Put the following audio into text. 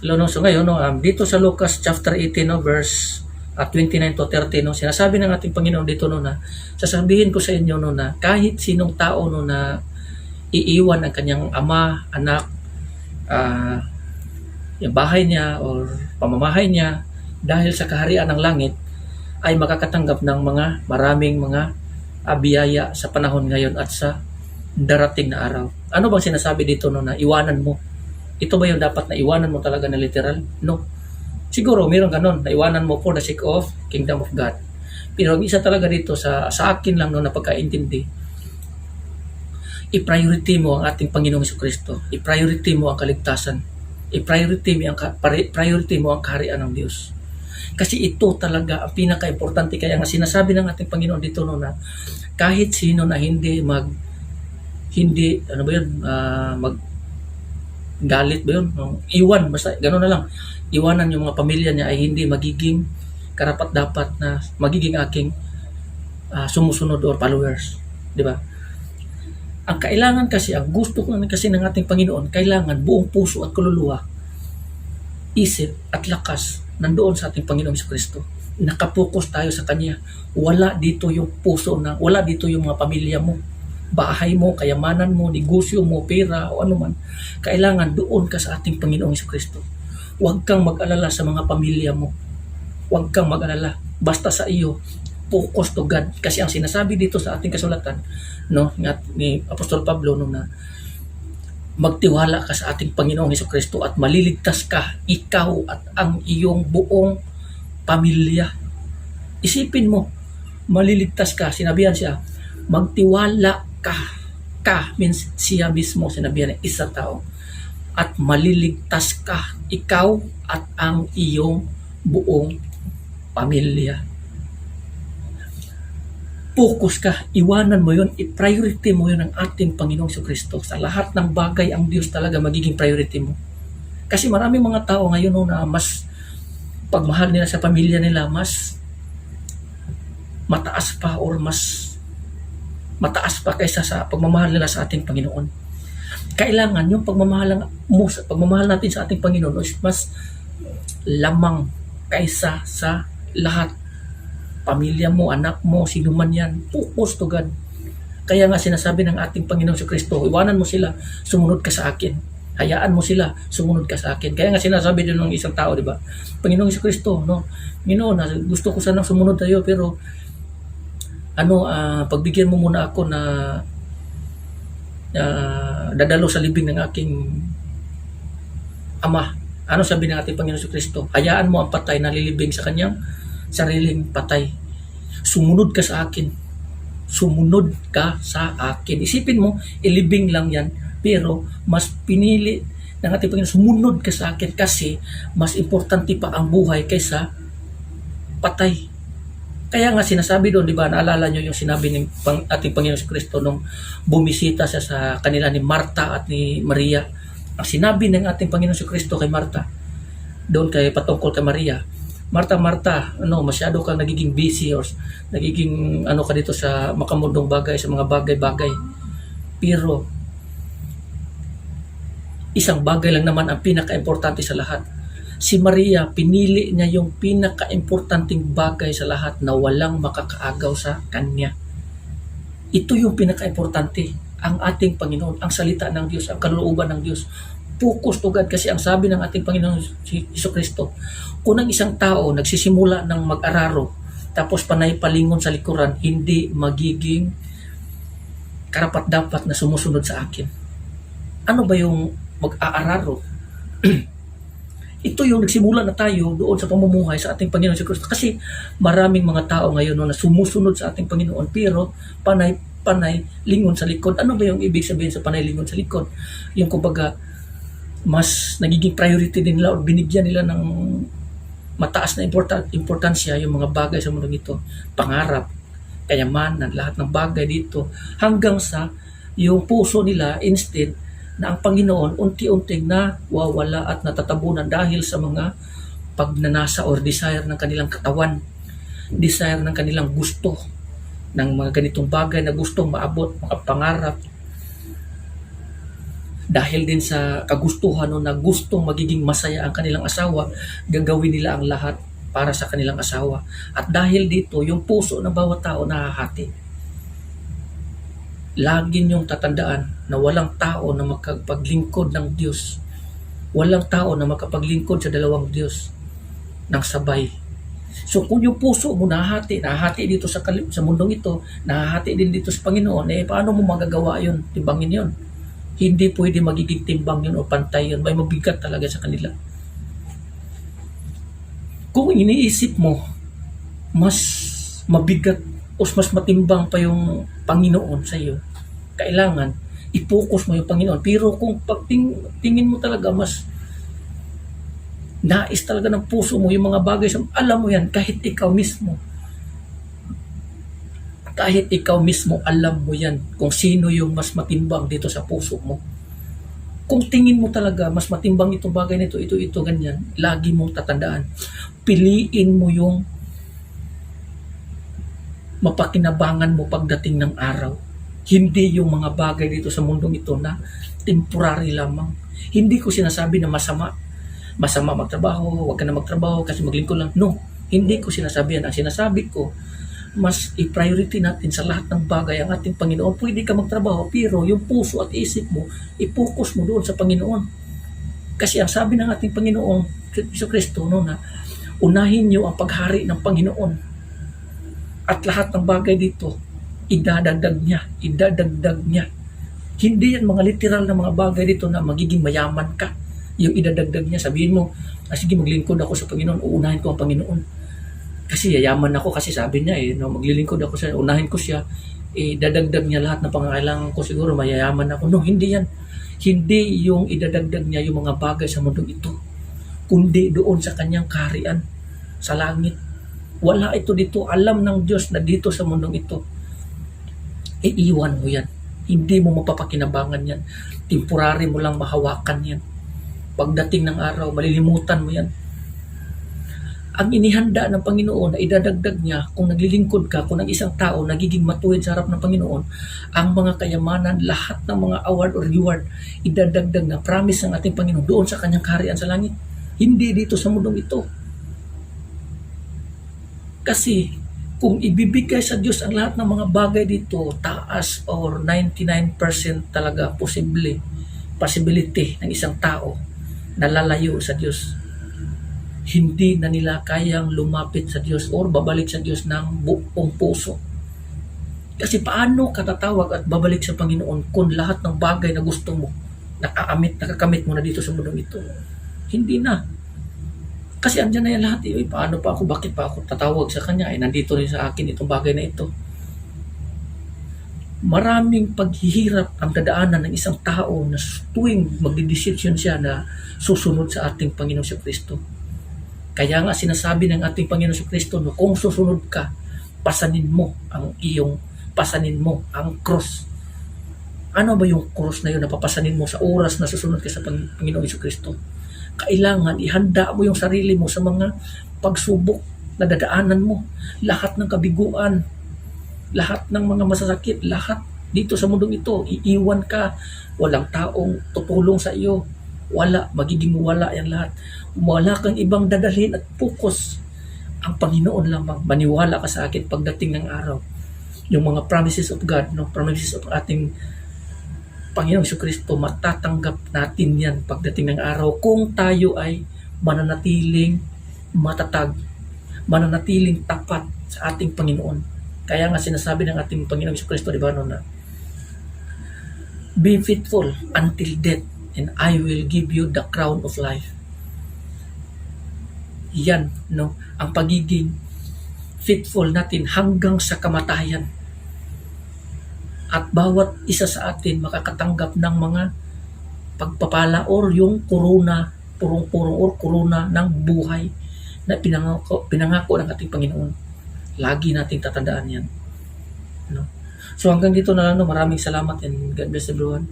No, so ngayon, no, dito sa Lucas chapter 18, no, verse 29 to 30, no, sinasabi ng ating Panginoon dito, no, na sasabihin ko sa inyo, no, na kahit sinong tao, no, na iiwan ang kanyang ama, anak, yung bahay niya or pamamahay niya dahil sa kaharian ng langit, ay makakatanggap ng maraming mga biyaya sa panahon ngayon at sa darating na araw. Ano bang sinasabi dito, no, na iwanan mo? Ito ba yung dapat na iwanan mo talaga na literal? No. Siguro mayroon ganon na iwanan mo for the sake of kingdom of God. Pero isa talaga dito sa akin lang, no, na pagkaintindi, i-priority mo ang ating Panginoong Jesucristo. I-priority mo ang kaligtasan. I-priority mo ang kaharian ng Diyos. Kasi ito talaga ang pinaka-importante. Kaya nga sinasabi ng ating Panginoon dito, no, na kahit sino na hindi galit ba yun? Iwan, basta gano'n na lang. Iwanan yung mga pamilya niya ay hindi magiging karapat-dapat na magiging aking sumusunod or followers. Di ba? Ang kailangan kasi, ang gusto ko kasi ng ating Panginoon, kailangan buong puso at kaluluwa, isip at lakas nandoon sa ating Panginoong Jesucristo. Nakapokus tayo sa Kanya. Wala dito yung puso na, wala dito yung mga pamilya mo, bahay mo, kayamanan mo, negosyo mo, pera o ano man. Kailangan doon ka sa ating Panginoong Jesucristo. Huwag kang mag-alala sa mga pamilya mo. Huwag kang mag-alala. Basta sa iyo, focus to God. Kasi ang sinasabi dito sa ating kasulatan, no, ni Apostol Pablo, no, na magtiwala ka sa ating Panginoong Jesucristo at maliligtas ka, ikaw at ang iyong buong pamilya. Isipin mo, maliligtas ka. Sinabihan siya, magtiwala ka means siya mismo, sinabihan ng isa tao, at maliligtas ka, ikaw at ang iyong buong pamilya. Focus ka, iwanan mo yun, i-priority mo yun ang ating Panginoong Jesucristo. Sa lahat ng bagay, ang Diyos talaga magiging priority mo. Kasi maraming mga tao ngayon, no, na mas pagmahal nila sa pamilya nila, mas mataas pa or mas mataas pa kaysa sa pagmamahal nila sa ating Panginoon. Kailangan yung pagmamahal natin sa ating Panginoon is mas lamang kaysa sa lahat. Pamilya mo, anak mo, sino man yan, focus to God. Kaya nga sinasabi ng ating Panginoong Jesucristo, iwanan mo sila, sumunod ka sa akin. Hayaan mo sila, sumunod ka sa akin. Kaya nga sinasabi din ng isang tao, di ba? Panginoong Jesucristo, no? Ginoon, gusto ko sanang sumunod tayo, pero pagbigyan mo muna ako na dadalo sa libing ng aking ama. Ano sabi ng ating Panginoon Jesucristo? Hayaan mo ang patay na lilibing sa kanyang sariling patay. Sumunod ka sa akin. Sumunod ka sa akin. Isipin mo, ilibing lang yan, pero mas pinili ng ating Panginoon, sumunod ka sa akin kasi mas importante pa ang buhay kaysa patay. Kaya nga sinasabi doon, di ba, naalala nyo yung sinabi ng ating Panginoon Jesucristo nung bumisita siya sa kanila ni Marta at ni Maria. Ang sinabi ng ating Panginoon Jesucristo kay Marta, doon kay patungkol kay Maria, Marta, masyado kang nagiging busy or nagiging ka dito sa makamundong bagay, sa mga bagay-bagay. Pero isang bagay lang naman ang pinaka-importante sa lahat. Si Maria, pinili niya yung pinaka-importanting bagay sa lahat na walang makakaagaw sa kanya. Ito yung pinaka-importante, ang ating Panginoon, ang salita ng Diyos, ang kalooban ng Diyos. Focus to God kasi ang sabi ng ating Panginoon Jesucristo, kung ang isang tao nagsisimula ng mag-araro tapos panay palingon sa likuran, hindi magiging karapat-dapat na sumusunod sa akin. Ano ba yung mag-aararo? Ito yung nagsimula na tayo doon sa pamumuhay sa ating Panginoon Jesucristo. Kasi maraming mga tao ngayon na sumusunod sa ating Panginoon pero panay lingon sa likod. Ano ba yung ibig sabihin sa panay lingon sa likod? Yung kumbaga mas nagiging priority din nila o binigyan nila ng mataas na importansya yung mga bagay sa mundo ito. Pangarap, kayamanan, lahat ng bagay dito. Hanggang sa yung puso nila instead na ang Panginoon unti-unting nawawala at natatabunan dahil sa mga pagnanasa or desire ng kanilang katawan. Desire ng kanilang gusto ng mga ganitong bagay na gustong maabot, mga pangarap. Dahil din sa kagustuhan no, na gustong magiging masaya ang kanilang asawa, gagawin nila ang lahat para sa kanilang asawa. At dahil dito, yung puso ng bawat tao nahahati. Lagi niyong tatandaan na walang tao na makapaglingkod ng Diyos. Walang tao na makapaglingkod sa dalawang Diyos ng sabay. So kung yung puso mo nahahati dito sa mundong ito, nahahati din dito sa Panginoon, paano mo magagawa yun? Timbangin yun. Hindi pwede magiging timbang yun o pantay yun. May mabigat talaga sa kanila. Kung iniisip mo, mas mabigat o mas matimbang pa yung Panginoon sa iyo, kailangan i-focus mo yung Panginoon. Pero kung tingin mo talaga mas nais talaga ng puso mo yung mga bagay, alam mo yan, kahit ikaw mismo alam mo yan kung sino yung mas matimbang dito sa puso mo. Kung tingin mo talaga mas matimbang itong bagay nito, ito, ganyan, lagi mong tatandaan. Piliin mo yung mapakinabangan mo pagdating ng araw. Hindi yung mga bagay dito sa mundong ito na temporary lamang. Hindi ko sinasabi na masama magtrabaho, huwag ka na magtrabaho kasi maglingkod lang. No, hindi ko sinasabi yan. Ang sinasabi ko, mas i-priority natin sa lahat ng bagay ang ating Panginoon. Pwede ka magtrabaho, pero yung puso at isip mo, i-focus mo doon sa Panginoon. Kasi ang sabi ng ating Panginoon, Jesucristo, no, na unahin niyo ang paghari ng Panginoon. At lahat ng bagay dito, idadagdag niya. Hindi yan mga literal na mga bagay dito na magiging mayaman ka. Yung idadagdag niya, sabihin mo, sige maglingkod ako sa Panginoon, uunahin ko ang Panginoon. Kasi yayaman ako, kasi sabi niya no, maglilingkod ako sa unahin ko siya, dadagdag niya lahat ng pangangailangan ko, siguro mayayaman ako. No, hindi yan. Hindi yung idadagdag niya yung mga bagay sa mundong ito, kundi doon sa kanyang kaharian sa langit. Wala ito dito. Alam ng Diyos na dito sa mundong ito, iiwan mo yan. Hindi mo mapapakinabangan yan. Temporary mo lang mahawakan yan. Pagdating ng araw, malilimutan mo yan. Ang inihanda ng Panginoon na idadagdag niya kung naglilingkod ka, kung ang isang tao nagiging matuwid sa harap ng Panginoon, ang mga kayamanan, lahat ng mga award or reward, idadagdag na promise ng ating Panginoon doon sa kanyang kaharian sa langit. Hindi dito sa mundong ito. Kasi kung ibibigay sa Diyos ang lahat ng mga bagay dito, taas or 99% talaga possibility ng isang tao na lalayo sa Diyos. Hindi na nila kayang lumapit sa Diyos or babalik sa Diyos ng buong puso. Kasi paano katatawag at babalik sa Panginoon kung lahat ng bagay na gusto mo, nakakamit mo na dito sa mundong ito? Hindi na. Kasi andyan na yan lahat. Paano pa ako? Bakit pa ako tatawag sa Kanya? Nandito rin sa akin itong bagay na ito. Maraming paghihirap ang dadaanan ng isang tao na tuwing magdidesisyon siya na susunod sa ating Panginoon si Kristo. Kaya nga sinasabi ng ating Panginoon si Kristo, no, kung susunod ka, pasanin mo ang cross. Ano ba yung cross na yun na papasanin mo sa oras na susunod ka sa Panginoon si Kristo? Kailangan ihanda mo yung sarili mo sa mga pagsubok na dadaanan mo. Lahat ng kabiguan, lahat ng mga masasakit, lahat dito sa mundong ito, iiwan ka. Walang taong tutulong sa iyo. Wala, magiging wala yan lahat. Wala kang ibang dadalhin at focus. Ang Panginoon lamang. Maniwala ka sa akin pagdating ng araw. Yung mga promises of God, no, promises of ating Panginoong Jesucristo, matatanggap natin yan pagdating ng araw kung tayo ay mananatiling matatag, mananatiling tapat sa ating Panginoon. Kaya nga sinasabi ng ating Panginoong Jesucristo, di ba, no, na be faithful until death and I will give you the crown of life. Yan, no, ang pagiging faithful natin hanggang sa kamatayan. At bawat isa sa atin makakatanggap ng mga pagpapala or yung corona, purong-purong or corona ng buhay na pinangako ng ating Panginoon. Lagi nating tatandaan yan. No? So hanggang dito na lang, no, maraming salamat and God bless everyone.